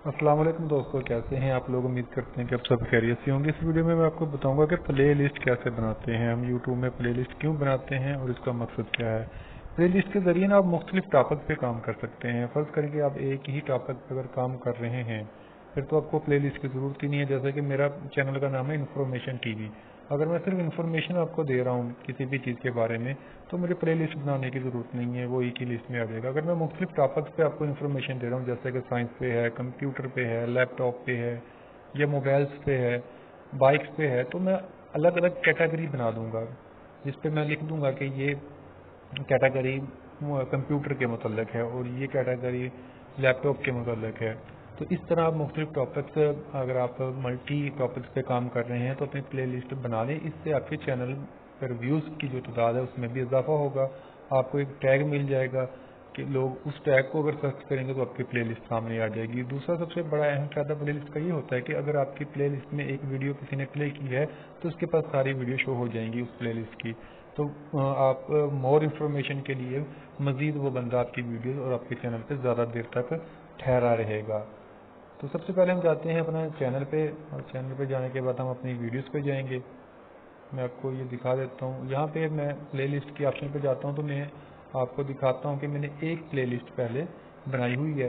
अस्सलाम वालेकुम दोस्तों, कैसे हैं आप लोग। उम्मीद करते हैं कि आप सब खैरियत से होंगे। इस वीडियो में मैं आपको बताऊंगा कि प्ले लिस्ट कैसे बनाते हैं, हम यूट्यूब में प्ले लिस्ट क्यों बनाते हैं और इसका मकसद क्या है। प्ले लिस्ट के ज़रिए ना आप मुख्तलिफ टॉपिक पे काम कर सकते हैं। फ़र्ज़ करें कि आप एक ही टॉपिक पर अगर काम कर रहे हैं फिर तो आपको प्ले लिस्ट की ज़रूरत ही नहीं है। जैसे कि मेरा चैनल का नाम है इन्फॉर्मेशन टीवी। अगर मैं सिर्फ इन्फॉर्मेशन आपको दे रहा हूँ किसी भी चीज़ के बारे में तो मुझे प्ले लिस्ट बनाने की ज़रूरत नहीं है, वो एक ही लिस्ट में आ जाएगा। अगर मैं मुख्तलिफ टॉपिक्स पे आपको इन्फॉर्मेशन दे रहा हूँ जैसे कि साइंस पे है, कंप्यूटर पे है, लैपटॉप पे है या मोबाइल्स पे है, बाइक्स पे है, तो मैं अलग अलग कैटेगरी बना दूंगा जिस पे मैं लिख दूंगा कि ये कैटेगरी कंप्यूटर के मतलब है और ये कैटेगरी लैपटॉप के मतलब है। तो इस तरह आप मुख्तलिफ टॉपिक्स, अगर आप मल्टी टॉपिक्स पे काम कर रहे हैं तो अपनी प्ले लिस्ट बना लें। इससे आपके चैनल पर व्यूज़ की जो तादाद है उसमें भी इजाफा होगा। आपको एक टैग मिल जाएगा कि लोग उस टैग को अगर सर्च करेंगे तो आपकी प्ले लिस्ट सामने आ जाएगी। दूसरा सबसे बड़ा अहम फायदा प्ले लिस्ट का ये होता है कि अगर आपकी प्ले लिस्ट में एक वीडियो किसी ने प्ले की है तो उसके पास सारी वीडियो शो हो जाएंगी उस प्ले लिस्ट की। तो आप मोर इन्फॉर्मेशन के लिए मज़ीद वो बंदा आपकी वीडियोस और आपके चैनल पे ज़्यादा देर तक ठहरा रहेगा। तो सबसे पहले हम जाते हैं अपना चैनल पे, और चैनल पे जाने के बाद हम अपनी वीडियोस पे जाएंगे। मैं आपको ये दिखा देता हूँ। यहाँ पे मैं प्ले लिस्ट के ऑप्शन पे जाता हूँ तो मैं आपको दिखाता हूँ कि मैंने एक प्ले लिस्ट पहले बनाई हुई है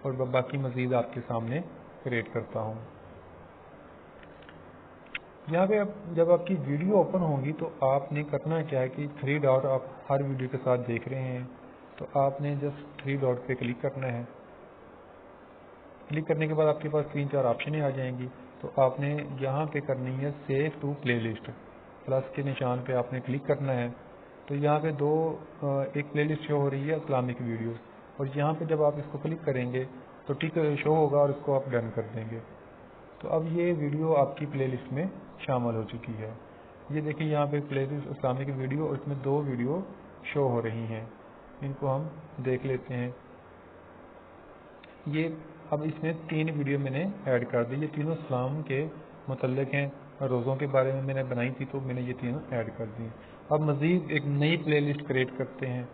और बाकी मज़ीद आपके सामने क्रिएट करता हूँ। यहाँ पे जब आपकी वीडियो ओपन होगी तो आपने करना क्या है कि थ्री डॉट, आप हर वीडियो के साथ देख रहे हैं तो आपने जस्ट थ्री डॉट पे क्लिक करना है। क्लिक करने के बाद आपके पास 3-4 ऑप्शन आ जाएंगी। तो आपने यहाँ पे करनी है save to playlist, plus के निशान पे आपने क्लिक करना है। तो यहाँ पे एक प्ले लिस्ट शो हो रही है इस्लामिक वीडियो, और यहाँ पे जब आप इसको क्लिक करेंगे तो टिक शो होगा और इसको आप डन कर देंगे। तो अब ये वीडियो आपकी प्लेलिस्ट में शामिल हो चुकी है। ये देखिए यहाँ पे प्लेलिस्ट इस्लामिक वीडियो और इसमें 2 वीडियो शो हो रही हैं। इनको हम देख लेते हैं। ये अब इसमें 3 वीडियो मैंने ऐड कर दी। ये तीनों इस्लाम के मुतल्लिक हैं, रोज़ों के बारे में मैंने बनाई थी तो मैंने ये तीनों ऐड कर दी। अब मज़ीद एक नई प्लेलिस्ट क्रिएट करते हैं।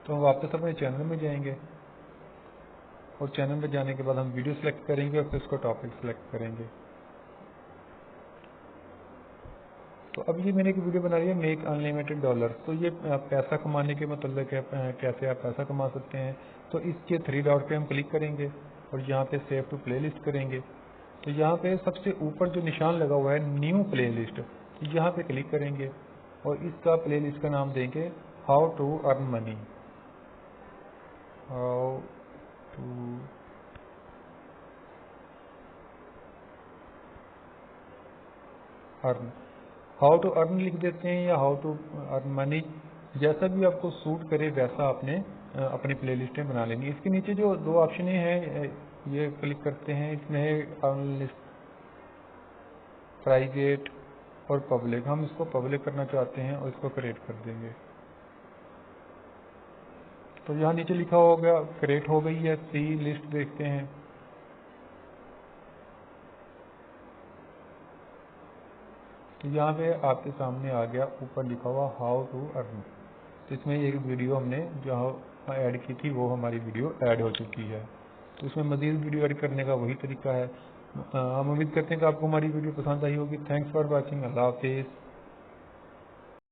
तो हम वापस अपने चैनल में जाएंगे और चैनल में जाने के बाद हम वीडियो सेलेक्ट करेंगे और फिर उसको टॉपिक सेलेक्ट करेंगे। तो अब ये मैंने एक वीडियो बना रही है मेक अनलिमिटेड डॉलर। तो ये पैसा कमाने के मतलब है, कैसे आप पैसा कमा सकते हैं। तो इसके 3 डॉट पे हम क्लिक करेंगे और यहाँ पे सेव टू प्ले लिस्ट करेंगे। तो यहाँ पे सबसे ऊपर जो निशान लगा हुआ है न्यू प्ले लिस्ट, तो यहाँ पे क्लिक करेंगे और इसका प्ले लिस्ट का नाम देंगे how to earn money. How to earn, how to earn लिख देते हैं या हाउ टू अर्न मनी, जैसा भी आपको सूट करे वैसा आपने अपनी प्ले लिस्टें बना लेंगी। इसके नीचे जो 2 ऑप्शन हैं ये क्लिक करते हैं। इसमें है अर्न प्राइवेट और पब्लिक। हम इसको पब्लिक करना चाहते हैं और इसको क्रिएट कर देंगे। तो यहाँ नीचे लिखा होगा क्रिएट हो गई है। सी लिस्ट देखते हैं। तो यहाँ पे आपके सामने आ गया, ऊपर लिखा हुआ हाउ टू अर्न। तो इसमें एक वीडियो हमने जो ऐड की थी वो हमारी वीडियो ऐड हो चुकी है। तो इसमें मज़ीद वीडियो ऐड करने का वही तरीका है। हम उम्मीद करते हैं कि आपको हमारी वीडियो पसंद आई होगी। Thanks for watching. अल्लाह हाफिज़।